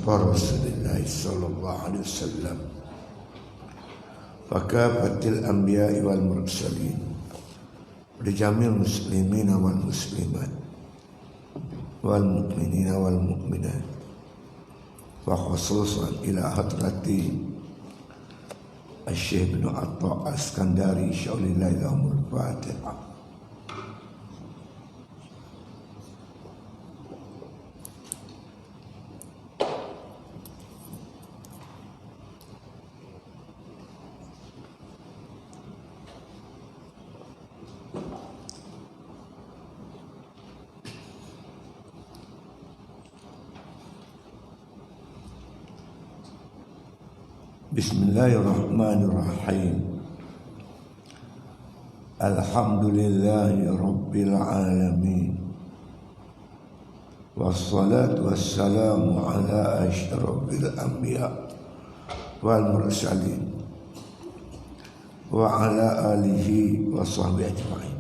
Rasulullah sallallahu alaihi wasallam fakafatil anbiya'i wal mursalin li jamil muslimin wal muslimat wal mu'minin wal mu'minat wa khususan ila hadrati Syekh bin Atta Askandari syaulillahi lahumul Fatihah. Bismillahirrahmanirrahim. Alhamdulillahi Rabbil alamin. Wassalatu wassalamu ala asyrafil anbiya wal mursalin wa ala alihi wa sahbihi ajma'in.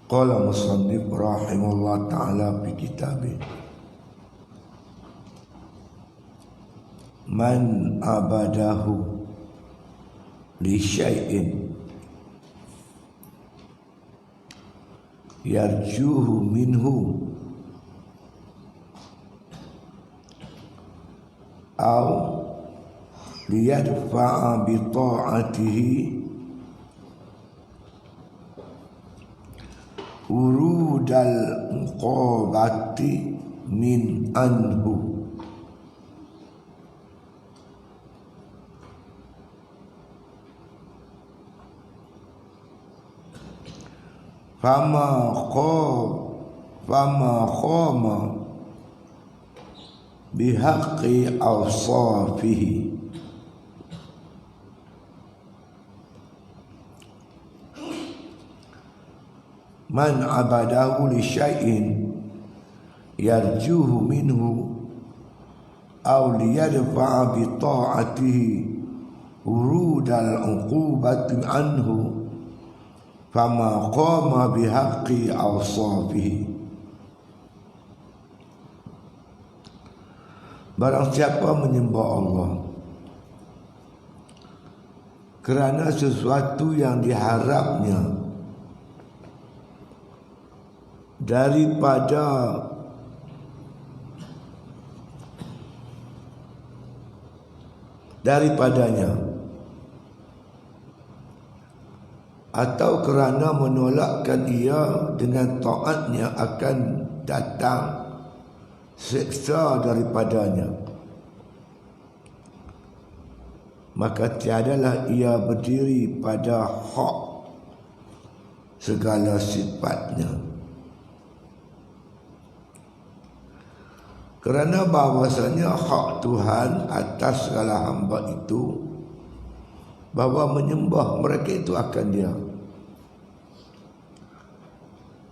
Qala musannif rahimahullah ta'ala fi kitabih, man abadahu li syai'in yarjuhu minhu aw liyadfa'a bi ta'atihi urudal muqabati min anhu fama khama bihaqqi awsafihi man abadahu li syai'in yarjuhu minhu aw liyadfa'a bi ta'atihi urudal uqubati anhu fama qama bihaqqi awsafihi. Barang siapa menyembah Allah kerana sesuatu yang diharapnya daripadanya atau kerana menolakkan ia dengan taatnya akan datang siksa daripadanya, maka tiadalah ia berdiri pada hak segala sifatnya. Kerana bahawasanya hak Tuhan atas segala hamba itu, bahawa menyembah mereka itu akan dia.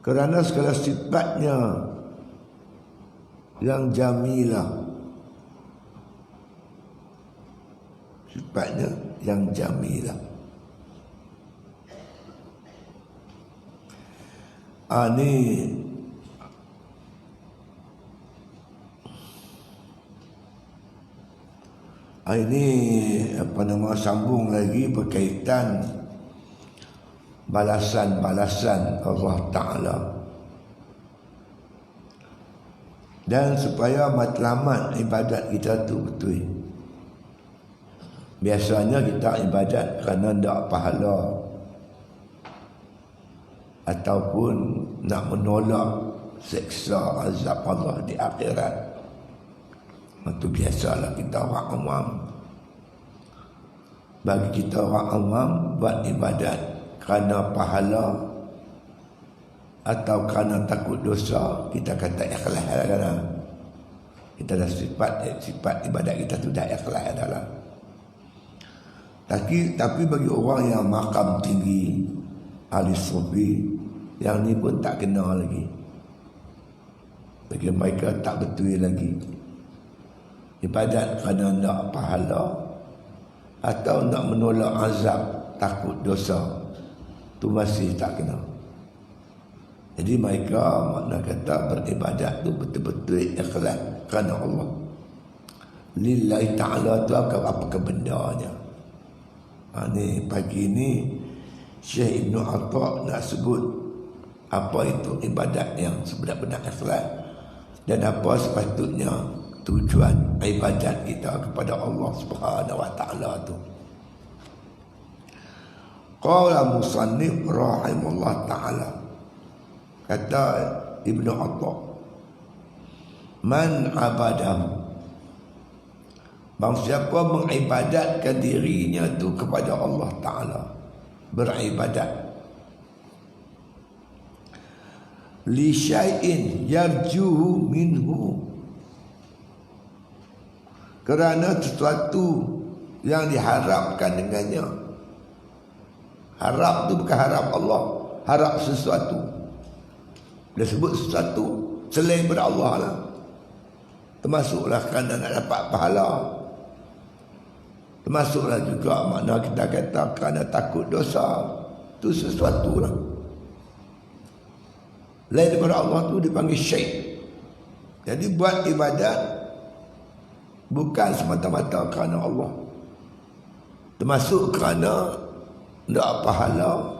Kerana segala sifatnya yang jamilah, sifatnya yang jamilah. Ini sambung lagi berkaitan balasan-balasan Allah Ta'ala, dan supaya matlamat ibadat kita tu betul. Biasanya kita ibadat kerana nak pahala ataupun nak menolak seksa azab Allah di akhirat. Itu biasalah kita orang awam. Bagi kita orang awam, buat ibadat kerana pahala atau kerana takut dosa, kita kata ikhlas adalah. Kita dah sifat ibadat kita tu dah ikhlas adalah. Tapi bagi orang yang makam tinggi, ahli sufi, yang ni pun tak kenal lagi. Bagi mereka tak betul lagi. Ibadat kerana nak pahala atau nak menolak azab, takut dosa, tu masih tak kena. Jadi mereka makna kata beribadat tu betul-betul ikhlas kerana Allah. Lillahi ta'ala tu apa bendanya. Ni pagi ni Syekh Ibn Atta nak sebut apa itu ibadat yang sebenar-benar ikhlas dan apa sepatutnya tujuan ibadat kita kepada Allah Subhanahu wa taala tu. Qala musannif rahimahullah taala, kata Ibn Atta, man abadahu, bang siapa mengibadatkan dirinya tu kepada Allah Ta'ala, beribadat, li syai'in yarjuhu minhu, kerana sesuatu yang diharapkan dengannya. Harap tu bukan harap Allah, harap sesuatu. Dia sebut sesuatu selain daripada Allah lah, termasuklah kerana nak dapat pahala, termasuklah juga makna kita kata kerana takut dosa. Tu sesuatu lah lain daripada Allah, tu dipanggil syait. Jadi buat ibadat bukan semata-mata kerana Allah, termasuk kerana nak pahala,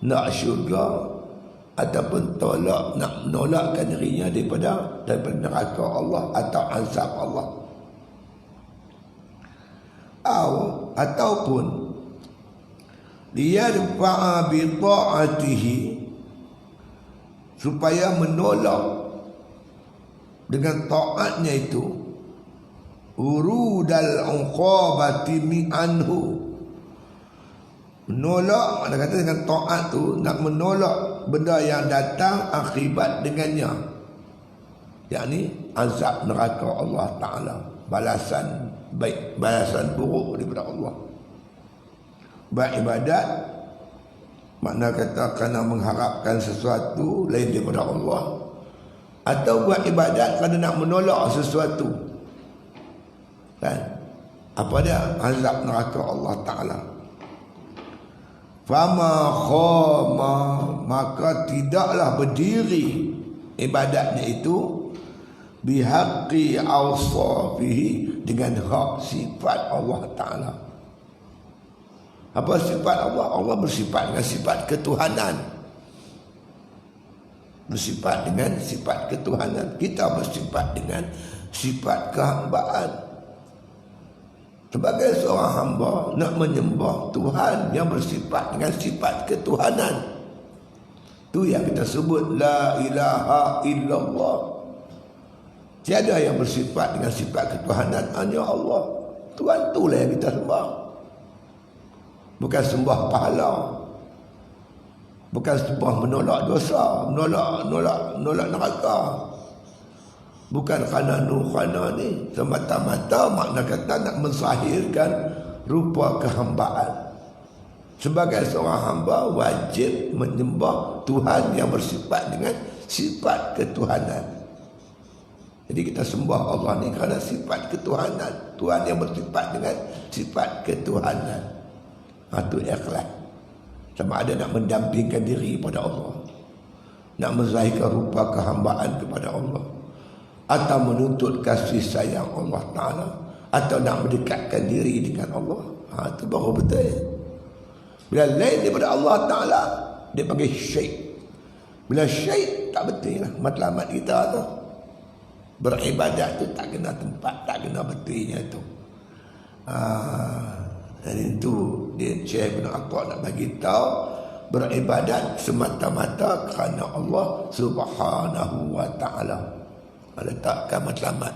nak syurga, ataupun nak menolakkan dirinya daripada neraka Allah atau azab Allah. Ataupun dia dafa'a bi ta'atihi, supaya menolak dengan taatnya itu urudal uqabati anhu. Menolak, ada kata dengan taat tu nak menolak benda yang datang akibat dengannya, yakni azab neraka Allah Ta'ala, balasan baik, balasan buruk daripada Allah. Buat ibadat makna kata kerana mengharapkan sesuatu lain daripada Allah, atau buat ibadat kerana nak menolak sesuatu, kan? Apa dia? Azab neraka Allah Ta'ala. Fama khama, maka tidaklah berdiri ibadatnya itu bihaqqi awsafihi, dengan hak sifat Allah Ta'ala. Apa sifat Allah? Allah bersifat dengan sifat ketuhanan, bersifat dengan sifat ketuhanan. Kita bersifat dengan sifat kehambaan. Sebagai seorang hamba nak menyembah Tuhan yang bersifat dengan sifat ketuhanan, tu yang kita sebut la ilaha illallah. Tiada yang bersifat dengan sifat ketuhanan, hanya Allah. Tuhan tu lah yang kita sembah. Bukan sembah pahala, bukan sembah menolak dosa, menolak neraka. Bukan kerana ni semata-mata makna kata nak mensahirkan rupa kehambaan. Sebagai seorang hamba wajib menyembah Tuhan yang bersifat dengan sifat ketuhanan. Jadi kita sembah Allah ni kerana sifat ketuhanan, Tuhan yang bersifat dengan sifat ketuhanan. Itu ikhlas. Sama ada nak mendampingkan diri pada Allah, nak menzahirkan rupa kehambaan kepada Allah, atau menuntut kasih sayang Allah Ta'ala, atau nak mendekatkan diri dengan Allah. Itu baru betul. Bila lain daripada Allah Ta'ala, dia panggil syait. Bila syait, tak betul lah matlamat kita tu. Beribadat tu tak kena tempat, tak kena betulnya tu. Dan itu dia Syekh Ibn Atta nak bagi tahu, beribadat semata-mata kerana Allah Subhanahu wa Ta'ala. Letakkan matlamat.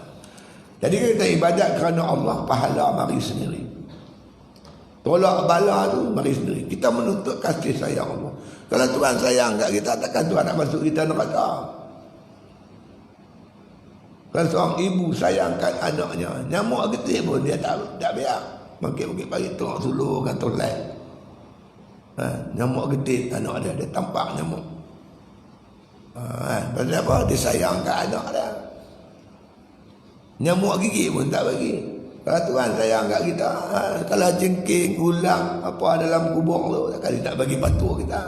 Jadi kita ibadat kerana Allah, pahala mari sendiri, tolak bala tu mari sendiri. Kita menuntut kasih sayang Allah. Kalau Tuhan sayang kat kita, takkan Tuhan nak masuk kita neraka. Kalau seorang ibu sayangkan anaknya, nyamuk getih pun dia tak biar. Bangkit-bangkit pagi tengok suluh kan tolak. Nyamuk getih anak dia tampak nyamuk. Pasal apa? Dia sayangkan anak dia. Nyamuk gigi pun tak bagi. Kalau Tuhan sayang kat kita, kalau jengking, ulang apa dalam kubur tu, takkan dia tak bagi batu kita.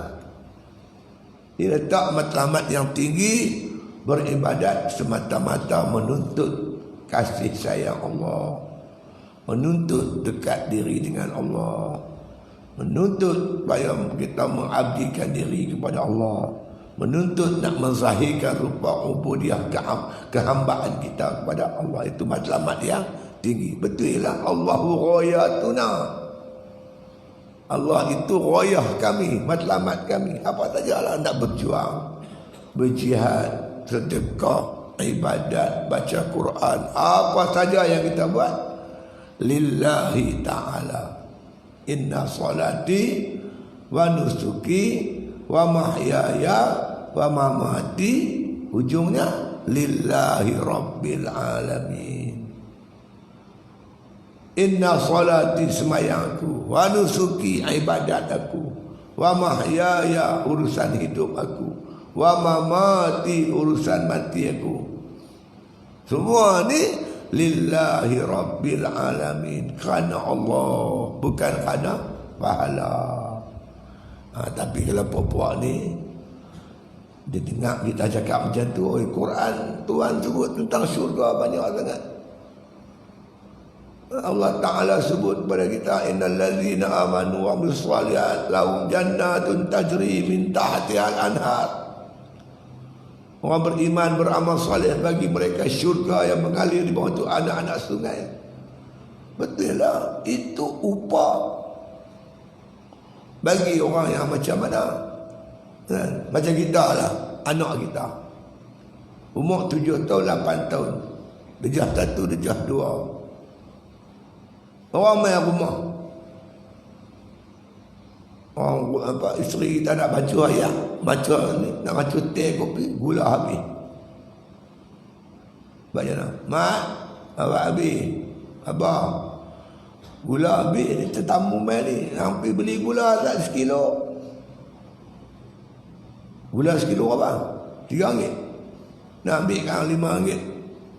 Dia letak matlamat yang tinggi, beribadat semata-mata menuntut kasih sayang Allah, menuntut dekat diri dengan Allah, menuntut supaya kita mengabdikan diri kepada Allah, menuntut nak menzahirkan rupa ubudiyah kehambaan kita kepada Allah. Itu matlamat yang tinggi. Betul lah, Allahu ghayatuna. Allah itu ghayah kami, matlamat kami. Apa sajalah nak berjuang, berjihad, sedekah, ibadat, baca Quran, apa saja yang kita buat lillahi ta'ala. Inna salati wa nusuki wa mahyaya wa mamati, ujungnya lillahi rabbil alamin. Inna salati semayangku, wa nusuki ibadat aku, wa mahyaya urusan hidup aku, wa mamati urusan mati aku. Semua ni lillahi rabbil alamin, kerana Allah, bukan kerana pahala. Tapi kalau puak-puak ni dia dengar kita cakap macam tu, Quran Tuhan sebut tentang syurga banyak sangat. Allah Ta'ala sebut kepada kita, innal ladzina amanu wa amilus shalihat lahum jannatun tajri min tahtihal anhar. Orang beriman beramal saleh, bagi mereka syurga yang mengalir di bawah itu anak-anak sungai. Betul lah, itu upah bagi orang yang macam mana, macam kita lah, anak kita umur 7 tahun 8 tahun, dejah 1, dejah 2. Orang main rumah, orang apa, isteri kita nak baca ayat, baca ni, nak baca teh kopi, gula habis. Baca nak, mak, abang habis, abang, gula habis ni, tetamu main ni, hampir beli gula tak sekilo. Gula sekilo apa? RM3. Nak ambil kan RM5.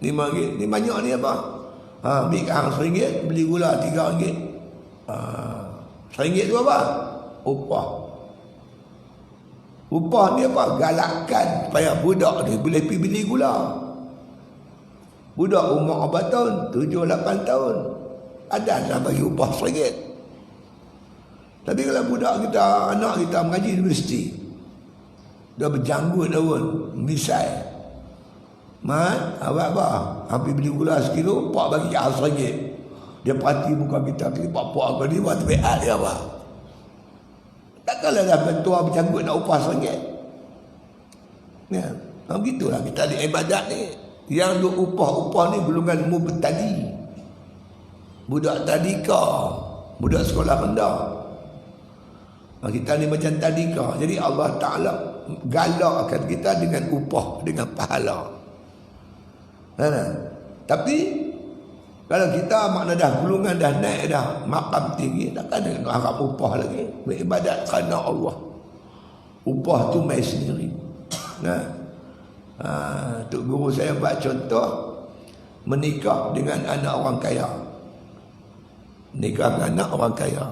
RM5. Ni banyak ni apa? Ambil kan RM1, beli gula RM3. RM1 tu apa? Upah. Upah ni apa? Galakkan supaya budak ni boleh pergi beli gula. Budak umur 4 tahun, 7, 8 tahun, ada nak bagi upah RM1. Tapi kalau budak kita, anak kita mengaji di universiti, dah berjanggut daun, misai, mat, awak apa? Hampir beli gula sekilo, pak bagi RM1. Dia perhati muka kita, pak aku ni buat beat dia apa? Takkanlah dah pentua berjanggut nak upah RM1. Ya, begitulah kita di ibadat ni. Yang duk upah-upah ni golongan mubtadi, budak tadika, budak sekolah rendah. Kita ni macam tadika. Jadi Allah Ta'ala galakkan kita dengan upah, dengan pahala. Tapi kalau kita makna dah golongan dah naik dah makam tinggi, takkan nak harap upah lagi. Beribadat kerana Allah. Upah tu mai sendiri. Tok guru saya buat contoh menikah dengan anak orang kaya. Nikah dengan anak orang kaya.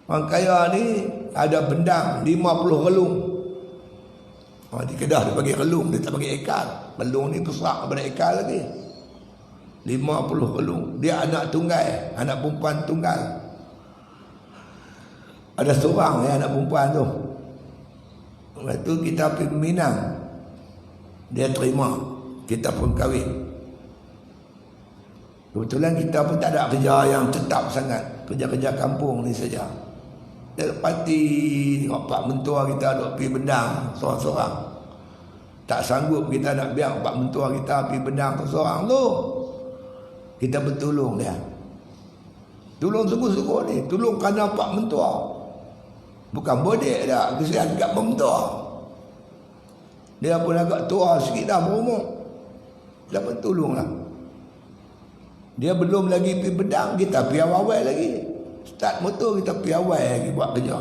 Orang kaya ni ada bendang 50 relung. Di Kedah dia bagi relung, dia tak bagi ekar. Relung ni besar daripada ekar lagi. 50 relung. Dia anak tunggal, anak perempuan tunggal. Ada seorang anak perempuan tu. Lepas tu kita pergi Minang. Dia terima, kita pun kahwin. Kebetulan kita pun tak ada kerja yang tetap sangat, kerja-kerja kampung ni saja. Dia pati tengok pak mentua kita duk pergi bendang seorang-seorang. Tak sanggup kita nak biar pak mentua kita pergi bendang seorang tu. Kita bertolong dia. Tolong sungguh-sungguh ni, tolong kerana pak mentua. Bukan bodek dah, kesian kat mentua. Dia pun agak tua sikit dah berumur. Dapat tolonglah. Dia belum lagi pergi bedang, kita pergi awal lagi. Start motor, kita pergi awal lagi buat kerja.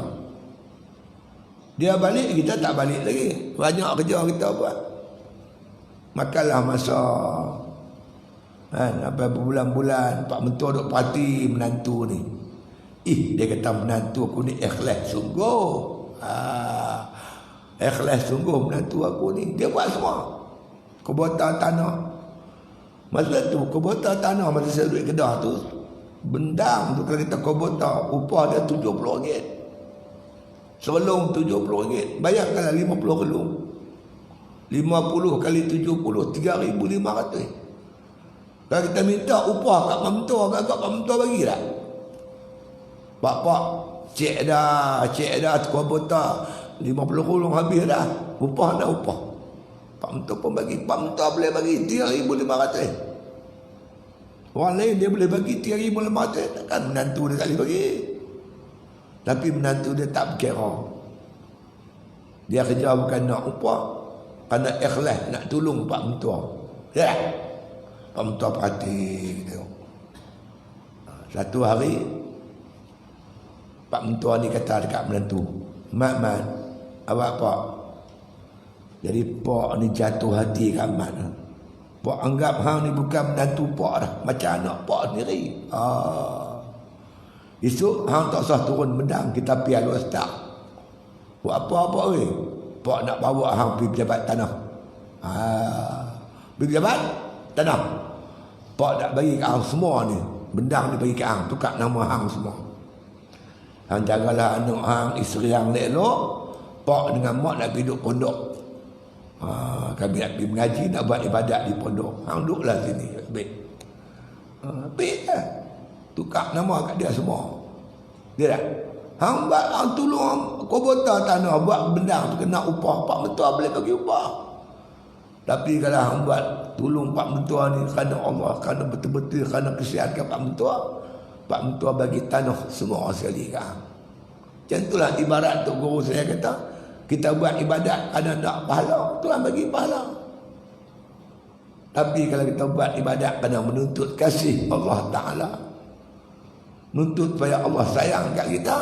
Dia balik, kita tak balik lagi. Banyak kerja kita buat. Makanlah masa. Sampai berbulan-bulan, Pak Mentua duk parti menantu ni. Dia kata menantu aku ni ikhlas sungguh. Ikhlas sungguh menantu aku ni. Dia buat semua. Kubota tanah. Masa tu kubota tanah masa saya duduk Kedah tu, bendang tu kalau kita kubota upah dia RM70. Sebelum RM70. Bayangkanlah 50 kelung. 50 kali 70 3,500. Kalau kita minta upah kat Pak Mentua, Pak Mentua bagi tak? Pak cek dah kubota 50 kulung habis dah. Upah dah upah. Pak Mentua pun bagi. Pak Mentua boleh bagi 3,500. Orang lain dia boleh bagi 3,500. Takkan menantu dia tak boleh bagi. Tapi menantu dia tak berkira. Dia kerja bukan nak upah, kerana ikhlas nak tolong Pak Mentua. Ya. Pak Mentua perhati tengok. Satu hari Pak Mentua ni kata dekat menantu, Mat, awak Pak, jadi Pak ni jatuh hati kat Mat. Pak anggap hang ni bukan menantu Pak dah, macam anak Pak sendiri. Esok hang tak usah turun bendang, kita pergi Alor Start. Buat apa-apa weh? Pak nak bawa hang pergi pejabat tanah. Pergi pejabat tanah. Pak nak bagi ke hang semua ni. Bendang ni bagi ke hang, tukar nama hang semua. Hang jagalah anak hang, isteri hang elok. Pak dengan mak nak pergi duduk pondok. Kami nak pergi mengaji, nak buat ibadat di pondok. Hang duduklah sini. Baik lah. Tukar nama kat dia semua. Dia tak? Hang tolong kubota tanah buat bendang tu kena upah. Pak Mentua boleh bagi upah. Tapi kalau hang buat tolong Pak Mentua ni kerana Allah, kerana betul-betul kerana kesian ke Pak Mentua bagi tanah semua sekali ke hang. Macam itulah ibarat tu guru saya kata, kita buat ibadat kerana nak pahala, Tuhan bagi pahala. Tapi kalau kita buat ibadat kerana menuntut kasih Allah Ta'ala, nuntut supaya Allah sayang kat kita,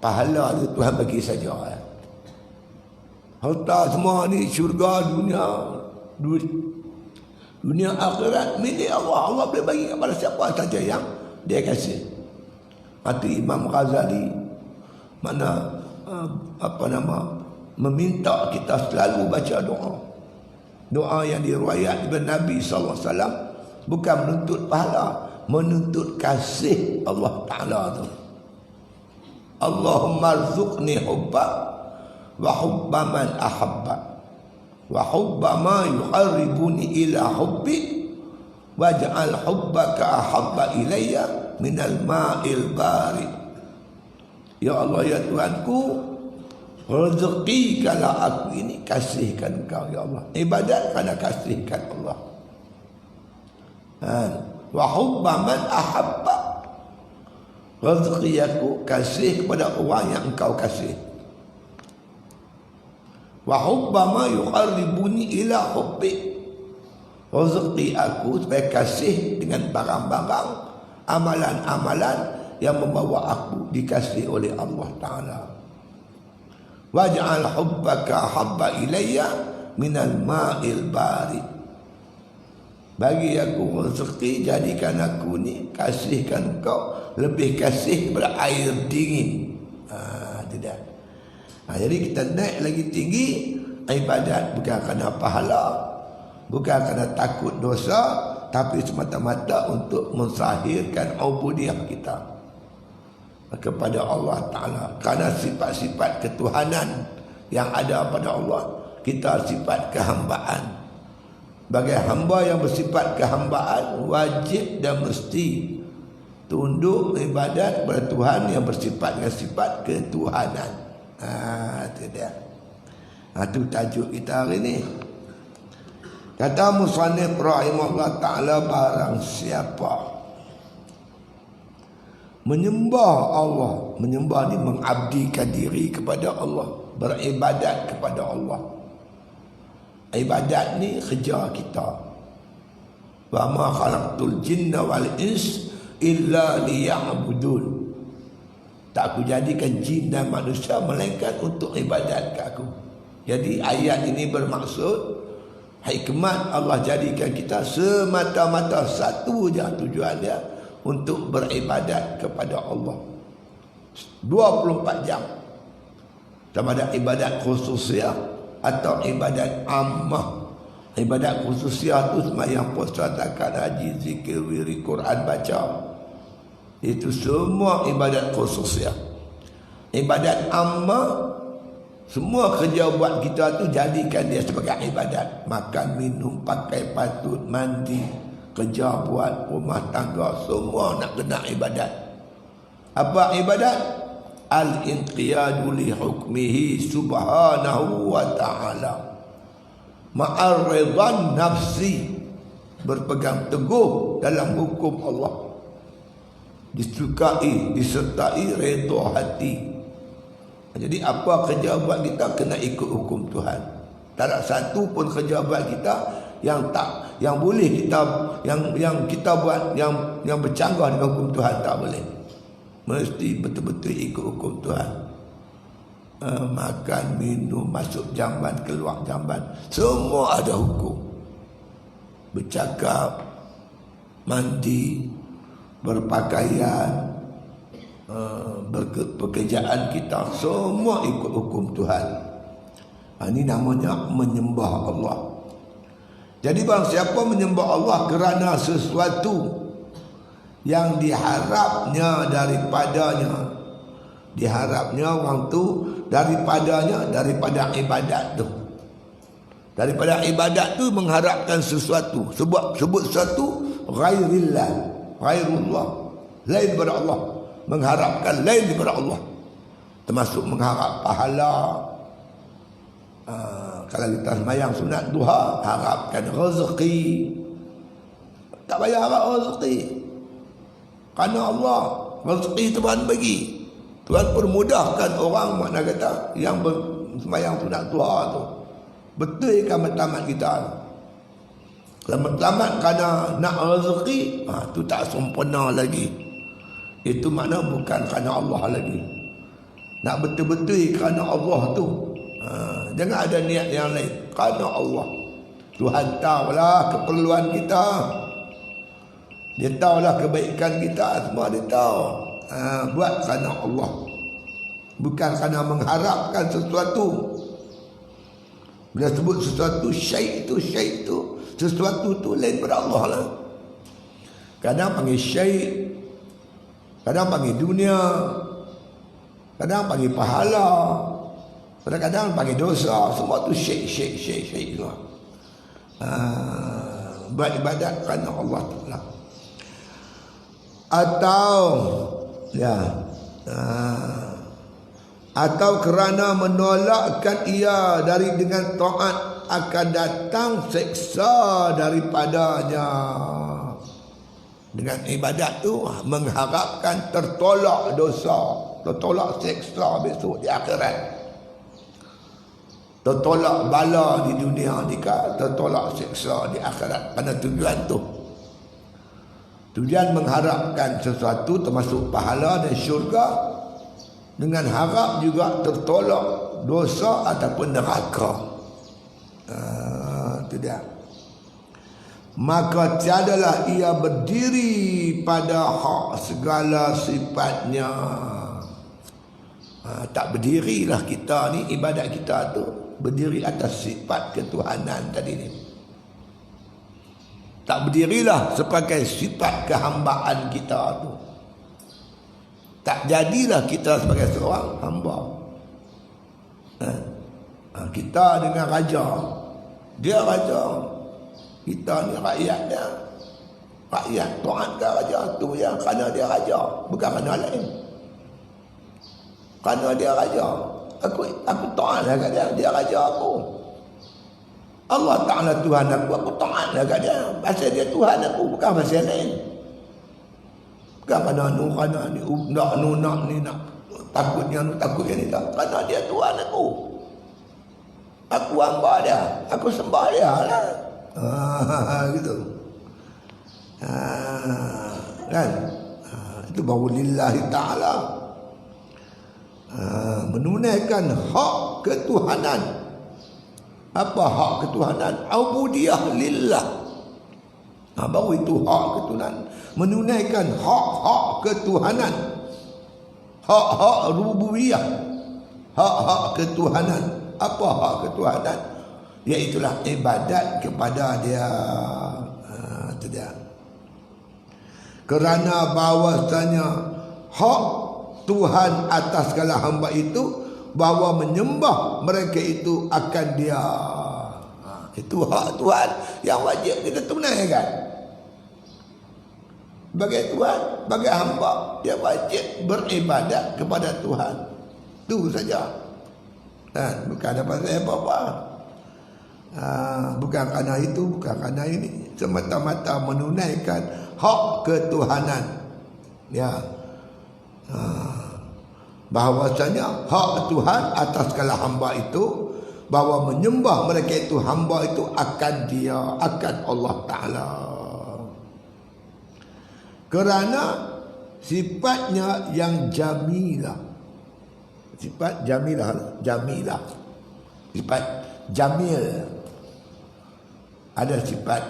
pahala tu Tuhan bagi saja. Harta semua ni syurga, dunia akhirat milik Allah. Allah boleh bagi kepada siapa saja yang dia kasih. Itu Imam Ghazali meminta kita selalu baca doa yang diriwayat dari Nabi SAW, bukan menuntut pahala, menuntut kasih Allah Ta'ala tu. Allahumma rzuqni hubba wa hubba man ahabba wa hubba ma yuqarribuni ila hubbi waj'al hubbaka ahabba ilayya minal ma'il bari. Ya Allah, ya Tuhanku, rezekikanlah aku ini, kasihkan Engkau ya Allah. Ibadat kerana kasihkan Allah. Wa hubba man ahabba, rezeki aku kasih kepada orang yang Engkau kasih. Wa hubba ma yuqarribuni ila hubbi, rezeki aku supaya kasih dengan barang-barang, amalan-amalan yang membawa aku dikasih oleh Allah Ta'ala. Waj'al hubbaka habba ilayya minal ma'il bari, bagi aku rezeki, jadikan aku ni, kasihkan kau lebih kasih daripada air dingin. Tidak. Jadi kita naik lagi tinggi ibadat, bukan kerana pahala, bukan kerana takut dosa, tapi semata-mata untuk mensahirkan ubudiyah kita kepada Allah Ta'ala. Kerana sifat-sifat ketuhanan yang ada pada Allah, kita sifat kehambaan. Bagi hamba yang bersifat kehambaan, wajib dan mesti tunduk ibadat kepada Tuhan yang bersifat dengan sifat ketuhanan. Itu dia. Itu tajuk kita hari ini. Kata musannif rahimahullah ta'ala, barang siapa menyembah Allah, menyembah ni mengabdikan diri kepada Allah, beribadat kepada Allah. Ibadat ni kerja kita. Wa ma khalaqtul jinna wal ins illa liya'budun. Tak aku jadikan jin dan manusia melainkan untuk ibadat ke aku. Jadi ayat ini bermaksud hikmat Allah jadikan kita semata-mata satu je tujuan dia, untuk beribadat kepada Allah 24 jam. sama ada ibadat khususiah atau ibadat ammah. Ibadat khususiah tu sembahyang, puasa, zakat, haji, zikir, wirid, Quran baca. Itu semua ibadat khususiah. Ibadat ammah, semua kerja buat kita tu jadikan dia sebagai ibadat. Makan, minum, pakai, patut, mandi, kerja buat rumah tangga, semua nak kena ibadat. Apa ibadat? Al-inqiyadu li hukmihi subhanahu wa ta'ala. Ma'arridhan nafsi, berpegang teguh dalam hukum Allah, disukai, disertai redha hati. Jadi apa kerja buat kita kena ikut hukum Tuhan. Tak ada satu pun kerja buat kita yang boleh kita yang kita buat yang bercanggah dengan hukum Tuhan, tak boleh. Mesti betul-betul ikut hukum Tuhan. Makan, minum, masuk jamban, keluar jamban, semua ada hukum. Bercakap, mandi, berpakaian, pekerjaan kita, semua ikut hukum Tuhan. Ini namanya menyembah Allah. Jadi bang, siapa menyembah Allah kerana sesuatu yang diharapnya daripadanya, diharapnya orang tu daripada ibadat tu. Daripada ibadat tu mengharapkan sesuatu. Sebut sesuatu ghairillah, ghairullah, lain daripada Allah. Mengharapkan lain daripada Allah. Termasuk mengharap pahala. Kalau kita sembahyang sunat duha, harapkan rezeki. Tak payah harap rezeki, kerana Allah rezeki Tuhan bagi. Tuhan permudahkan orang, makna kata yang sembahyang sunat duha tu betulkan matlamat kita. Kalau matlamat kerana nak rezeki, tu tak sempurna lagi. Itu makna bukan kerana Allah lagi. Nak betul-betul kerana Allah tu. Jangan ada niat yang lain, kerana Allah. Tuhan tahulah keperluan kita, Dia tahulah kebaikan kita, semua Dia tahu. Buat kerana Allah, bukan kerana mengharapkan sesuatu. Bila sebut sesuatu syai' tu sesuatu tu lain pada Allah lah. Kadang panggil syai', kadang panggil dunia, kadang panggil pahala, kadang-kadang panggil dosa. Semua tu syai' semua. Buat ibadat kerana Allah Ta'ala. Atau kerana menolakkan ia dari dengan taat, akan datang seksa daripadanya. Dengan ibadat tu mengharapkan tertolak dosa, tertolak seksa besok di akhirat, tertolak bala di dunia ni, tertolak seksa di akhirat. Kerana tujuan tu, tujuan mengharapkan sesuatu termasuk pahala dan syurga, dengan harap juga tertolak dosa ataupun neraka. Itu dia. Maka tiadalah ia berdiri pada hak segala sifatnya. Tak berdirilah kita ni, ibadat kita tu berdiri atas sifat ketuhanan tadi ni. Tak berdirilah sebagai sifat kehambaan kita tu. Tak jadilah kita sebagai seorang hamba. Kita dengan raja, dia raja, kita ni rakyat dia. Rakyat taatkan raja tu yang kerana dia raja, bukan kerana lain. Kerana dia raja, aku taatlah kat dia, dia raja aku. Allah Ta'ala Tuhan aku taatlah kat dia. Pasal dia Tuhan aku, bukan pasal lain. Bukan kerana ni nak takutnya ni tak. Kerana dia Tuhan aku. Aku hamba dia, aku sembah dia lah. Gitu. Kan? Itu baru lillahi ta'ala. Menunaikan hak ketuhanan. Apa hak ketuhanan? Ubudiyah lillah. Baru itu hak ketuhanan. Menunaikan hak-hak ketuhanan, hak-hak rububiyah, hak-hak ketuhanan. Apa hak ketuhanan? Iaitulah ibadat kepada dia. Itu dia. Kerana bahawasanya hak Tuhan atas segala hamba itu, bahawa menyembah mereka itu akan dia. Itu hak Tuhan yang wajib kita tunaikan. Bagi Tuhan, bagi hamba, dia wajib beribadat kepada Tuhan. Itu saja. Bukan ada pasal apa-apa. Bukan kerana itu, bukan kerana ini. Semata-mata menunaikan hak ketuhanan. Ya. Bahawasanya hak Tuhan atas segala hamba itu, bahawa menyembah mereka itu, hamba itu akan dia, akan Allah Ta'ala. Kerana sifatnya yang jamilah. Sifat jamilah. Sifat jamil. Ada sifat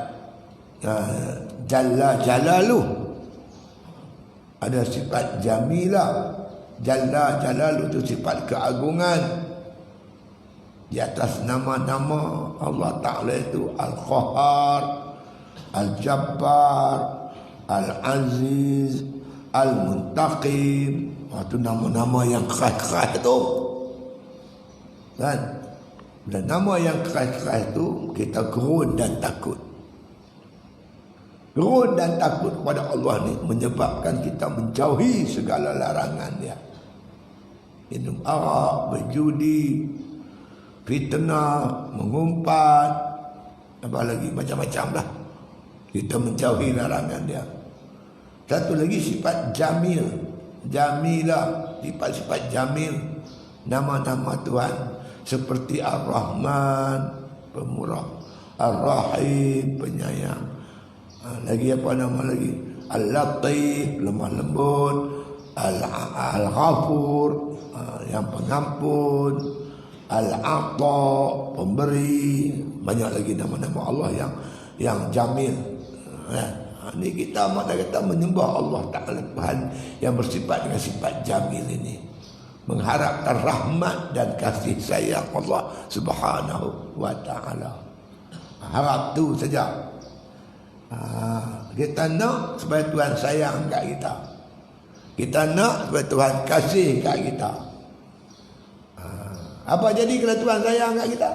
jalla jalaluh. Ada sifat jamilah. Jalla jalaluh itu sifat keagungan. Di atas nama-nama Allah Ta'ala itu Al-Qahar, Al-Jabbar, Al-Aziz, Al-Muntaqim. Itu nama-nama yang keras-keras itu. Kan? Dan nama yang keras-keras itu kita gerun dan takut. Gerun dan takut kepada Allah ni menyebabkan kita menjauhi segala larangan dia. Minum arak, berjudi, fitnah, mengumpat, apa lagi macam-macam lah. Kita menjauhi larangan dia. Satu lagi sifat jamil, jamilah, sifat jamil, nama-nama Tuhan seperti Ar-Rahman, pemurah, Ar-Rahim, penyayang. Lagi apa nama lagi? Al-Latif, lemah lembut, Al-Ghafur, yang pengampun, Al-Ata, pemberi. Banyak lagi nama-nama Allah yang jamil. Ini kita kata menyembah Allah Ta'ala, Tuhan yang bersifat dengan sifat jamil ini, mengharapkan rahmat dan kasih sayang Allah Subhanahu wa Ta'ala. Harap tu saja. Kita nak supaya Tuhan sayang kat kita. Kita nak supaya Tuhan kasih kat kita. Apa jadi kalau Tuhan sayang kat kita?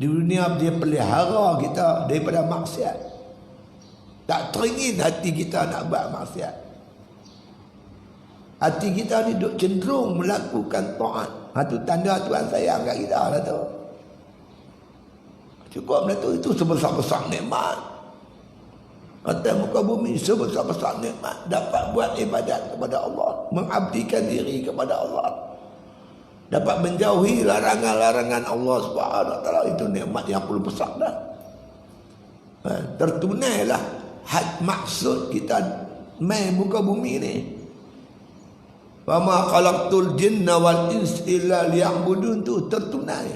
Di dunia dia pelihara kita daripada maksiat. Tak teringin hati kita nak buat maksiat. Hati kita ni duk cenderung melakukan taat. Itu tanda Tuhan sayang kat kita lah tu. Cukup lah tu. Itu sebesar-besar nikmat. Atas muka bumi sebesar-besar nikmat. Dapat buat ibadat kepada Allah. Mengabdikan diri kepada Allah. Dapat menjauhi larangan-larangan Allah Subhanahu wa Ta'ala. Itu nikmat yang perlu besar dah. Tertunailah maksud kita main muka bumi ni. Wa ma khalaqtul jinna wal insa illa liya'budun, tu tertunai.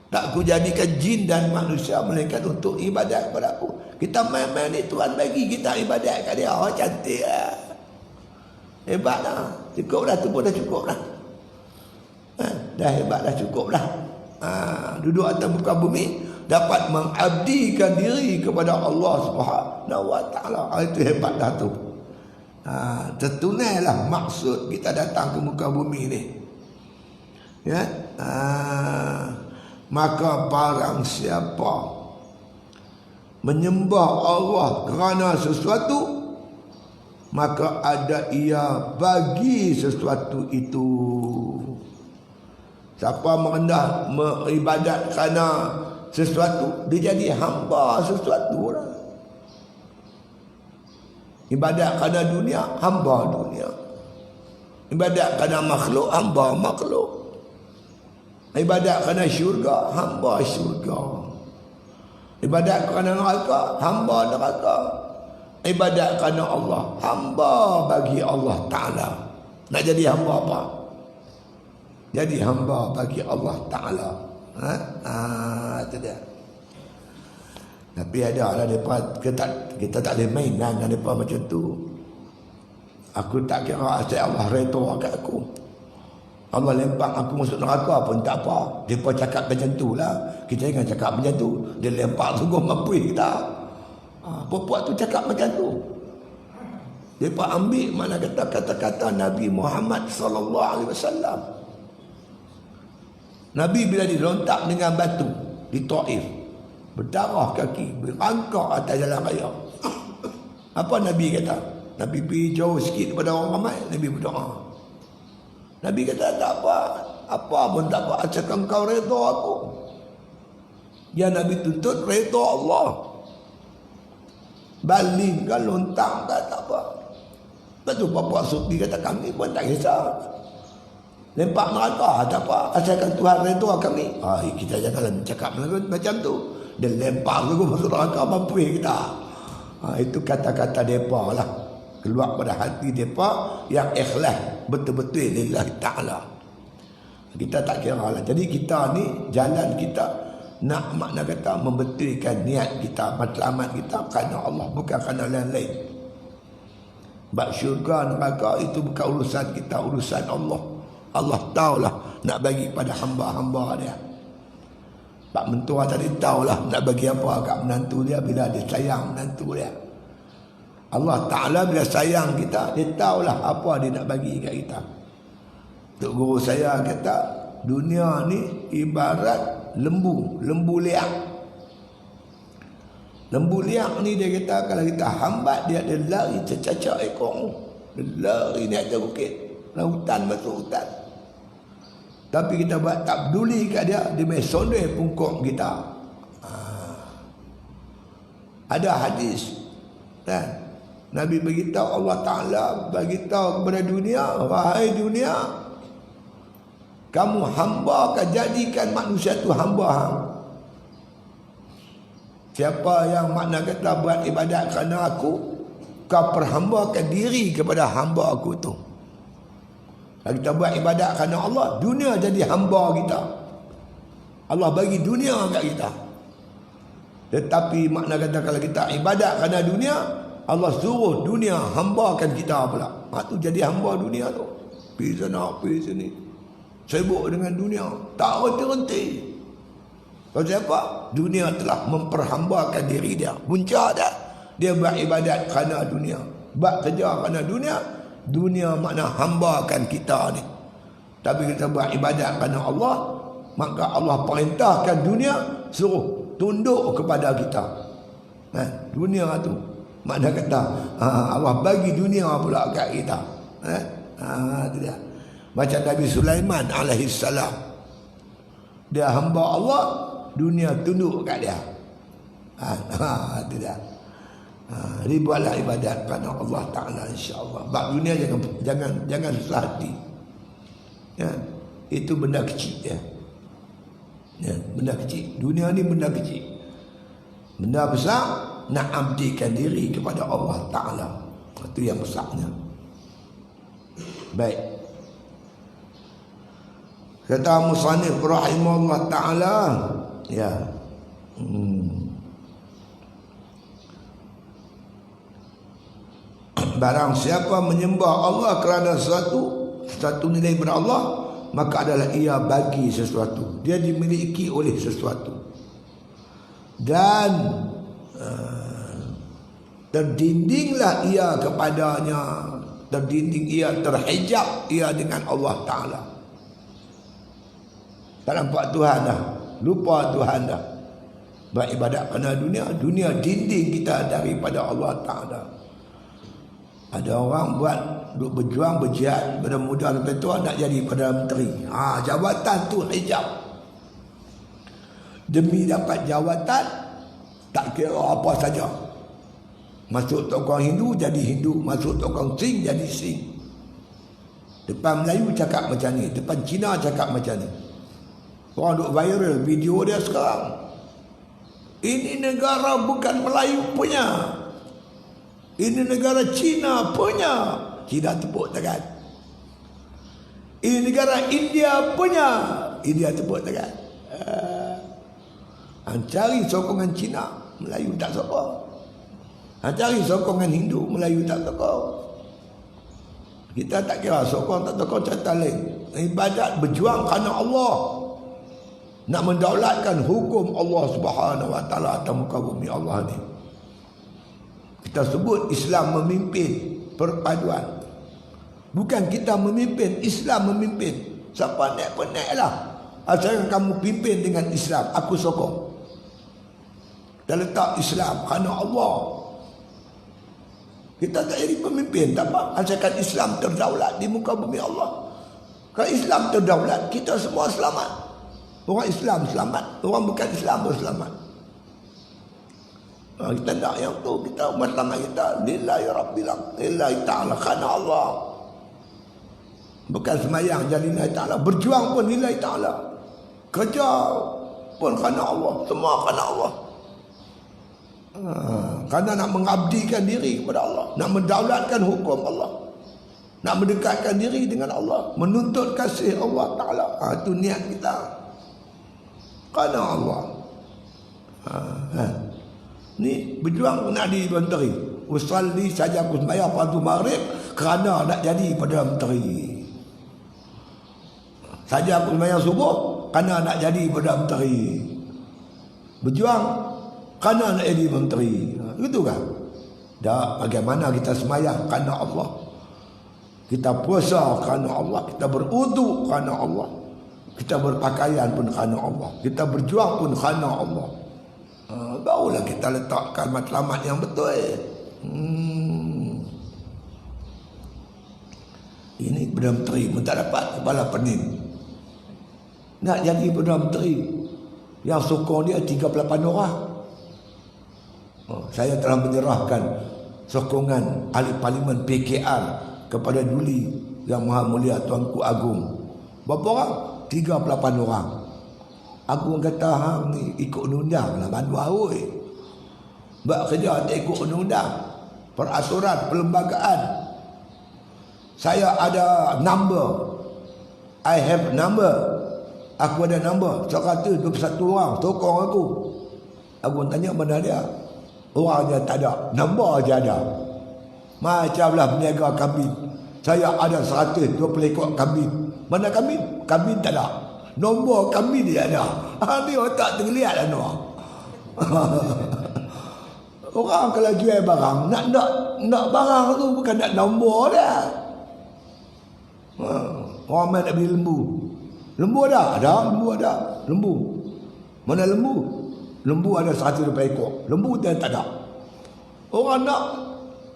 Tak aku jadikan jin dan manusia melainkan untuk ibadat kepada aku. Kita main-main ni Tuhan bagi kita ibadat kat dia. Oh, cantik lah. Hebat lah. Cukup dah, tu pun dah cukup dah. Dah hebat dah, cukup dah. Duduk atas muka bumi dapat mengabdikan diri kepada Allah Subhanahu wa Ta'ala. Itu hebat dah tu. Tertunailah maksud kita datang ke muka bumi ni. Ya. Maka barang siapa menyembah Allah kerana sesuatu, maka ada ia bagi sesuatu itu. Siapa merendah beribadat kerana sesuatu, dia jadi hamba sesuatu lah. Ibadat kerana dunia, hamba dunia. Ibadat kerana makhluk, hamba makhluk. Ibadat kerana syurga, hamba syurga. Ibadat kerana neraka, hamba neraka. Ibadat kerana Allah, hamba bagi Allah Ta'ala. Nak jadi hamba apa? Jadi hamba bagi Allah Ta'ala. Itu dia. Tapi ada lah kita tak boleh main dengan mereka macam tu. Aku tak kira asal Allah redha kat aku. Allah lempar aku masuk neraka pun tak apa. Mereka cakap macam tu lah. Kita jangan cakap macam tu. Dia lempar sungguh mampu kita. Perempuan tu cakap macam tu. Mereka ambil mana kata-kata Nabi Muhammad sallallahu alaihi wasallam. Nabi bila dilontak dengan batu di Taif, berdarah kaki, berangkak atas jalan raya. Apa Nabi kata? Nabi pergi jauh sikit daripada orang ramai, Nabi berdoa. Nabi kata tak apa, apa pun tak apa, asalkan kau redha aku. Yang Nabi tuntut redha Allah. Baling kan, lontang kan, tak apa. Lepas tu Bapak Sufi kata kami pun tak kisah. Lempar neraka tak apa, asalkan Tuhan redha kami. Kita jangan cakap macam tu. Dia lempar tu masuk neraka, mampu kita. Itu kata-kata mereka lah, keluar pada hati mereka yang ikhlas betul-betul lillahi ta'ala. Kita tak kira lah. Jadi kita ni, jalan kita nak makna kata membetulkan niat kita, matlamat kita kerana Allah, bukan kerana lain-lain. Bab syurga neraka itu bukan urusan kita, urusan Allah. Allah tahulah nak bagi pada hamba-hamba dia. Pak mentua tadi tahulah nak bagi apa kat menantu dia bila dia sayang menantu dia. Allah Ta'ala bila sayang kita, dia tahulah apa dia nak bagi kat kita. Tok guru saya kata, dunia ni ibarat lembu liak. Lembu liak ni dia kata kalau kita hambat dia lari tercacak ekor. Dia lari ni atas bukit, hutan masuk hutan. Tapi kita buat tak peduli kat dia, dia main sondoi pungkuk kita. Ada hadis kan, Nabi beritahu, Allah Ta'ala beritahu kepada dunia, wahai dunia, kamu hamba akan jadikan manusia tu hamba hang. Siapa yang makna kata buat ibadat kerana aku, kau perhambakan diri kepada hamba aku tu. Kalau kita buat ibadat kerana Allah, dunia jadi hamba kita. Allah bagi dunia kat kita. Tetapi makna kata kalau kita ibadat kerana dunia, Allah suruh dunia hambakan kita pula. Tu jadi hamba dunia tu. Pergi sana, pergi sini. Sibuk dengan dunia. Tak berhenti. Kalau siapa? Dunia telah memperhambakan diri dia. Punca dah. Dia buat ibadat kerana dunia. Buat kerja kerana dunia. Dunia makna hambakan kita ni. Tapi kita buat ibadat kerana Allah, maka Allah perintahkan dunia suruh tunduk kepada kita. Dunia tu makna kata Allah bagi dunia pula kat kita. Itu dia. Macam Nabi Sulaiman alaihi salam, dia hamba Allah, dunia tunduk kat dia. Itu dia. Ribulah ibadat kerana Allah Ta'ala, insya-Allah. Bab dunia jangan susah hati. Ya, itu benda kecil ya. Ya, benda kecil. Dunia ni benda kecil. Benda besar nak abdikan diri kepada Allah Ta'ala. Itu yang besarnya. Baik. Kata musannif rahimahullah Ta'ala, ya. Barang siapa menyembah Allah kerana satu nilai daripada Allah, maka adalah ia bagi sesuatu. Dia dimiliki oleh sesuatu. Dan terdindinglah ia kepadanya, terdinding ia, terhijab ia dengan Allah Ta'ala. Tak nampak Tuhan dah, lupa Tuhan dah. Beribadat kerana dunia dinding kita daripada Allah Ta'ala. Ada orang buat duk berjuang berjihad pada muda sampai tua nak jadi Perdana Menteri. Jabatan tu hijab. Demi dapat jawatan tak kira apa saja. Masuk tokoh Hindu jadi Hindu, masuk tokoh Sing jadi Sing. Depan Melayu cakap macam ni, depan Cina cakap macam ni. Orang duk viral video dia sekarang. Ini negara bukan Melayu punya. Ini negara Cina punya. Cina tepuk tangan. Ini negara India punya. India tepuk tangan. Cari sokongan Cina, Melayu tak sokong. Cari sokongan Hindu, Melayu tak sokong. Kita tak kira sokong tak sokong cerita lain. Ibadat berjuang kerana Allah. Nak mendaulatkan hukum Allah Subhanahu Wa Taala atas muka bumi Allah ni. Kita sebut Islam memimpin perpaduan. Bukan kita memimpin, Islam memimpin. Siapa naik pun naiklah. Asalkan kamu pimpin dengan Islam, aku sokong. Dan letak Islam kerana Allah. Kita tak jadi pemimpin, tak apa. Asalkan Islam terdaulat di muka bumi Allah. Kalau Islam terdaulat, kita semua selamat. Orang Islam selamat, orang bukan Islam pun selamat. Kita tak yang tu, kita umat selamat kita. Lillahi Rabbil Alamin, lillahi ta'ala, kerana Allah. Bukan semayang jadi lillahi ta'ala, berjuang pun lillahi ta'ala. Kerja pun kerana Allah, semua kerana Allah. Kerana nak mengabdikan diri kepada Allah, nak mendaulatkan hukum Allah, nak mendekatkan diri dengan Allah, menuntut kasih Allah Ta'ala. Itu niat kita kerana Allah. Ni berjuang nak di menteri. Usalli saja aku sembahyang fardu maghrib kerana nak jadi pada menteri. Saja aku sembahyang subuh kerana nak jadi pada menteri. Berjuang kerana nak jadi menteri. Begitu kan? Dah, bagaimana kita semayang kerana Allah, kita puasa kerana Allah, kita berudu kerana Allah, kita berpakaian pun kerana Allah, kita berjuang pun kerana Allah. Barulah kita letakkan matlamat yang betul. Ini Perdana Menteri pun tak dapat kepala pening. Nak jadi Perdana Menteri, yang sokong dia 38 orang. Saya telah menyerahkan sokongan ahli parlimen PKR kepada Duli Yang Maha Mulia Tuanku Agong. Berapa orang? 38 orang. Agong kata, hang ni ikut undang-undang lah, bandu awoi. Buat kerja tak ikut undang-undang, peraturan perlembagaan. Saya ada number, I have number, aku ada number. Saya kata 21 orang sokong aku. Agong tanya mana dia, orangnya tak ada, nombor aja ada. Macamlah peniaga kambing, saya ada 120 ekor kambing. Mana kambing? Kambing tak ada, nombor kambing dia ada. Ni otak tergeliat lah no. Orang kalau jual barang, nak barang tu bukan nak nombor dia. Orang main nak beli lembu. Lembu ada? Ada, lembu ada. Lembu. Mana lembu? Lembu ada 120 ekor. Lembu dia tak ada. Orang nak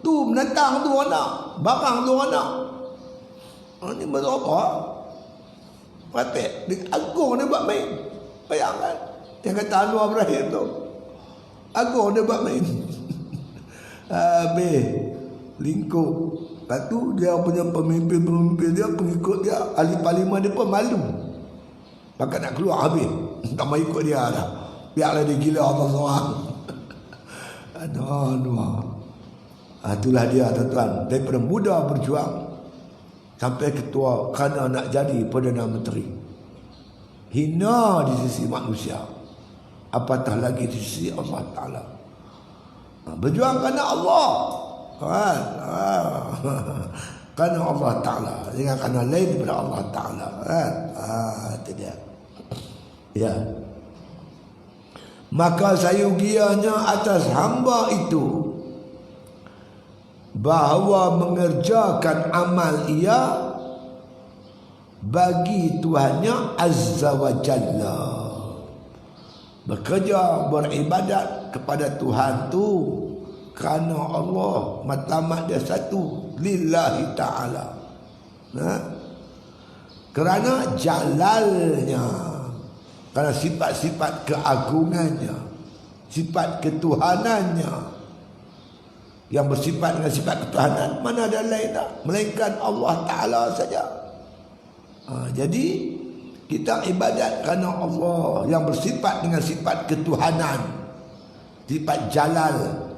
tu menatang tu orang nak, barang tu orang nak. Ini betul apa? Patik. Agong dia buat main. Bayangkan. Yang kata Anwar Ibrahim tu. Agong dia buat main. Habis. Lingkup. Lepas tu dia punya pemimpin-pemimpin dia, pengikut dia, ahli parlimen dia pun malu. Maka nak keluar habis. Tak mau ikut dia dah. Biarlah dia gila Allah seorang. Aduh. Itulah dia tuan-tuan. Daripada muda berjuang sampai ketua kerana nak jadi Perdana Menteri. Hina di sisi manusia, apatah lagi di sisi Allah Ta'ala. Berjuang kerana Allah kan? Kerana Allah Ta'ala, jangan kerana lain daripada Allah Ta'ala kan? Itu dia. Ya. Maka sayugianya atas hamba itu bahawa mengerjakan amal ia bagi Tuhannya Azza wa Jalla. Bekerja, beribadat kepada Tuhan tu kerana Allah, matlamat dia satu, lillahi ta'ala. Kerana jalalnya, kerana sifat-sifat keagungannya, sifat ketuhanannya. Yang bersifat dengan sifat ketuhanan, mana ada lain tak, melainkan Allah Ta'ala saja. Jadi kita ibadat kerana Allah yang bersifat dengan sifat ketuhanan, sifat jalal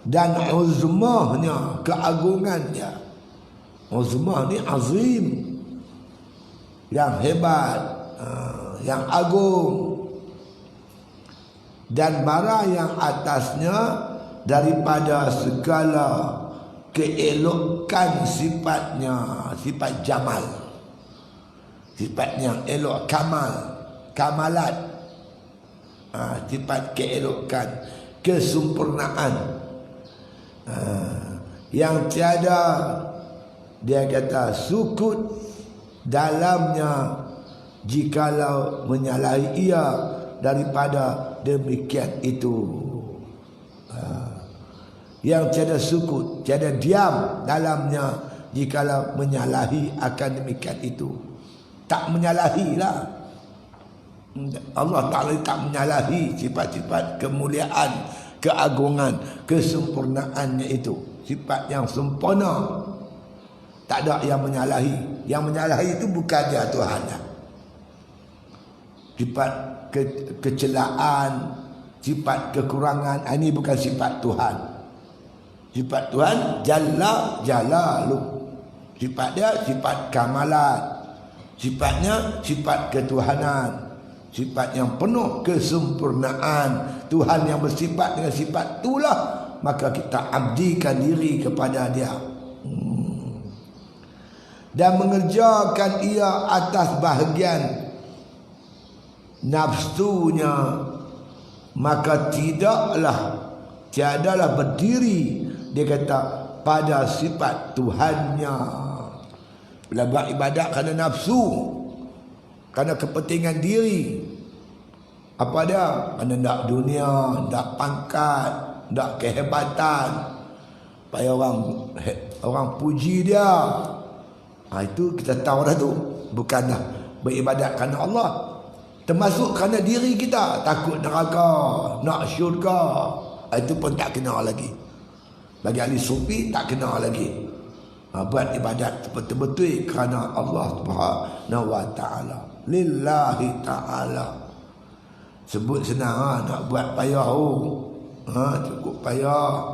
dan uzmahnya, keagungannya. Uzmah ni azim, yang hebat, yang agung, dan bara yang atasnya daripada segala keelokan sifatnya, sifat jamal, sifatnya elok, kamalat, sifat keelokan, kesempurnaan, yang tiada, dia kata, sukut dalamnya jikalau menyalahi ia daripada demikian itu. Yang tiada sukut, tiada diam dalamnya jikalau menyalahi akan demikian itu. Tak menyalahi lah. Allah Ta'ala tak menyalahi sifat-sifat kemuliaan, keagungan, kesempurnaannya itu. Sifat yang sempurna. Tak ada yang menyalahi. Yang menyalahi itu bukan dia Tuhan. Sifat kecelaan, sifat kekurangan, ini bukan sifat Tuhan. Sifat Tuhan Jalla Jalaluh. Sifat dia sifat kamalat. Sifatnya sifat ketuhanan. Sifat yang penuh kesempurnaan. Tuhan yang bersifat dengan sifat itulah, maka kita abdikan diri kepada dia. Dan mengerjakan ia atas bahagian nafsunya, maka tiadalah berdiri, dia kata, pada sifat Tuhannya. Bila buat ibadat kerana nafsu, kerana kepentingan diri, apa dia? Kerana nak dunia, nak pangkat, nak kehebatan, supaya orang puji dia. Itu kita tahu dah tu, bukanlah beribadat kerana Allah, termasuk kerana diri kita, takut neraka, nak syurga. Itu pun tak kena lagi. Bagi ahli sufi tak kena lagi. Buat ibadat betul-betul kerana Allah Subhanahu wa ta'ala, lillahi ta'ala. Sebut senang, nak buat payah, cukup payah,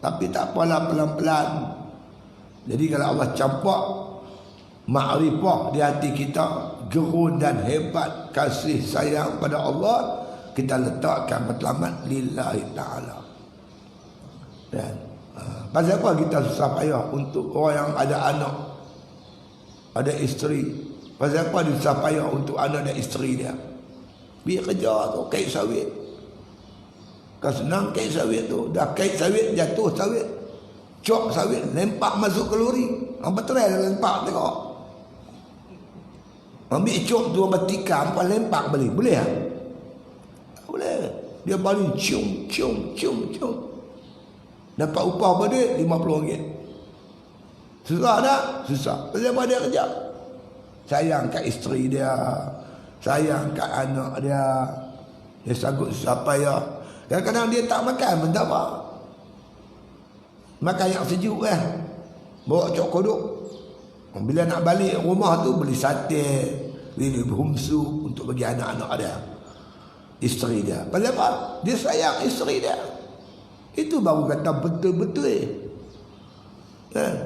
tapi tak apalah, pelan-pelan. Jadi kalau Allah campak makrifah di hati kita, gerun dan hebat kasih sayang pada Allah, kita letakkan matlamat lillahi ta'ala. Dan pasal apa kita susah payah untuk orang yang ada anak, ada isteri? Pasal apa dia susah payah untuk anak dan isteri dia? Biar kerja tu, kait sawit. Kalau senang kait sawit tu, dah kait sawit, jatuh sawit, cok sawit, lempak masuk ke lori. Apa terai dah lempak tengok. Ambil cok tu, ambil tikam, apa lempak balik. Boleh tak? Tak boleh. Dia balik cium. Dapat upah pada dia RM50. Susah tak? Susah. Pasal apa dia kerja? Sayang kat isteri dia, sayang kat anak dia. Dia sanggup susah payah. Kadang-kadang dia tak makan pun tak apa. Makan yang sejuk bawa cok kodok. Bila nak balik rumah tu, beli sate, beli humsu untuk bagi anak-anak dia, isteri dia. Pasal apa? Dia sayang isteri dia. Itu baru kata betul-betul.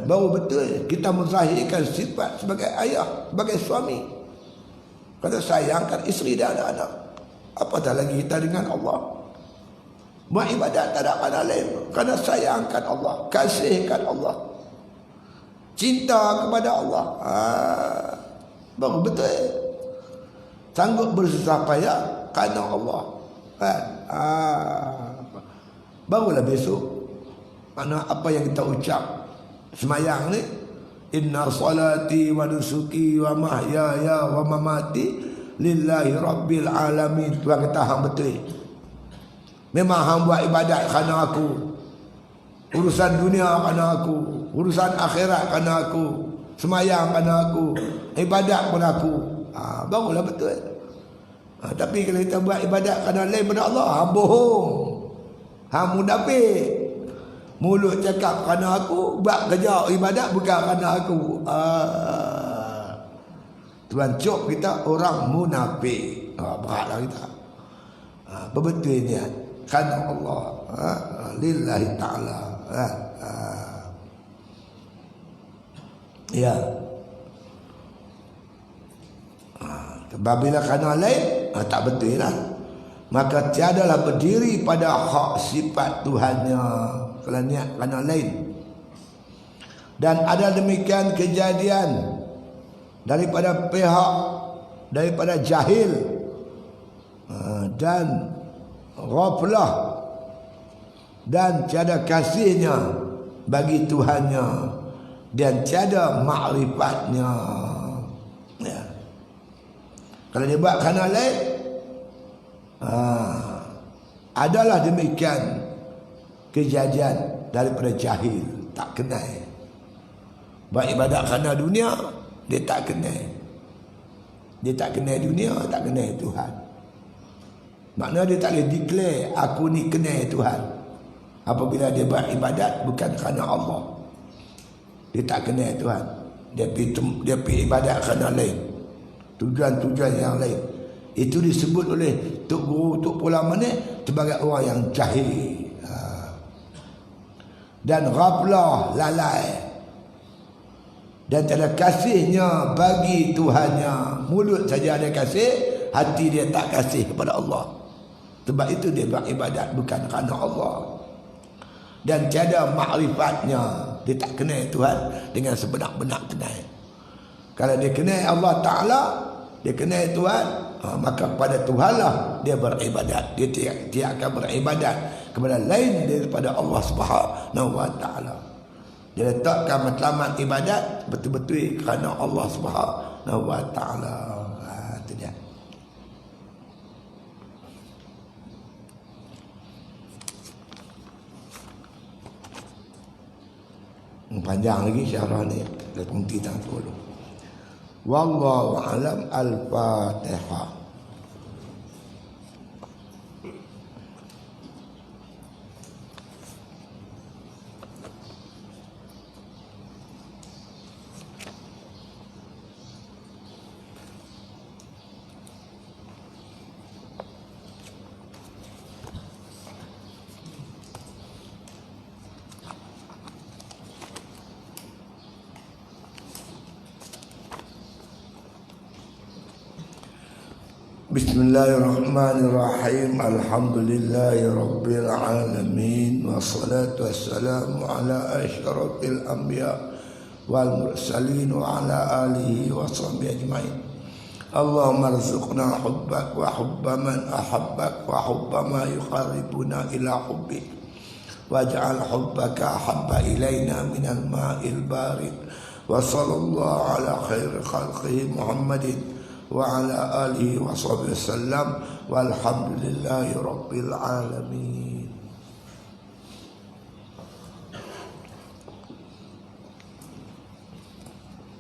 Baru betul kita menzahirkan sifat sebagai ayah, sebagai suami. Kata sayangkan isteri dan anak-anak. Apatah lagi kita dengan Allah. Buat ibadat tak ada mana lain, kerana sayangkan Allah, kasihkan Allah, cinta kepada Allah. Baru betul sanggup bersusah payah kerana Allah. Barulah besok mana apa yang kita ucap semayang ni, inna salati wa nusuki wa mahyaya wa mamati lillahi rabbil alamin. Tuhan kata hang betul. Memang hang buat ibadat kerana aku, urusan dunia kerana aku, urusan akhirat kerana aku, semayang kerana aku, ibadat kerana aku. Barulah betul. Tapi kalau kita buat ibadat kerana lain pada Allah, hang bohong, hang munafik. Mulut cakap kerana aku, buat kerja ibadat bukan kerana aku. Tuan cop kita orang munafik. Beratlah kita. Betul niat kerana Allah, lillahi ta'ala. Ya. Bila kerana lain, tak betul lah. Maka tiadalah berdiri pada hak sifat Tuhannya. Kalau niat kerana lain, Dan ada demikian kejadian daripada jahil dan ghaflah dan tiada kasihnya bagi Tuhannya dan tiada makrifatnya. Ya. Kalau dia buat kerana lain, adalah demikian kejadian daripada jahil, tak kenal. Buat ibadat kerana dunia, dia tak kenal. Dia tak kenal dunia, tak kenal Tuhan. Maknanya dia tak boleh declare, aku ni kenal Tuhan. Apabila dia buat ibadat bukan kerana Allah, dia tak kenal Tuhan. Dia pergi ibadat kerana lain, tujuan-tujuan yang lain. Itu disebut oleh Tok Guru, Tok Ulama ni sebagai orang yang jahil. Dan ghaflah, lalai. Dan tiada kasihnya bagi Tuhannya. Mulut saja ada kasih, hati dia tak kasih kepada Allah. Sebab itu dia buat ibadat bukan kerana Allah. Dan tiada makrifatnya, dia tak kenal Tuhan dengan sebenar-benar kenal. Kalau dia kenal Allah Ta'ala, dia kenal Tuhan, maka pada Tuhanlah dia beribadat. Dia akan beribadat kepada lain daripada Allah Subhanahu wa Ta'ala. Dia letakkan matlamat ibadat betul-betul kerana Allah Subhanahu wa Ta'ala. Itu dia. Panjang lagi syarah ni, dah berhenti tak dulu. Wallahu a'lam. Al-Fatihah. Bismillahirrahmanirrahim. Alhamdulillahi rabbil alamin. Wassalatu wassalamu ala asyrafil anbiya wal mursalin wa ala alihi wa sahbihi ajma'in. Allahumma arzuqna hubbak wa hubba man ahabbak wa hubba ma yuqarribuna ila hubbik waj'al hubbaka ahabba ilayna minal ma'il barid. Wa sallallahu ala khairi khalqihi Muhammadin wa ala alihi wa sahbihi wasallam walhamdulillahi rabbil alamin.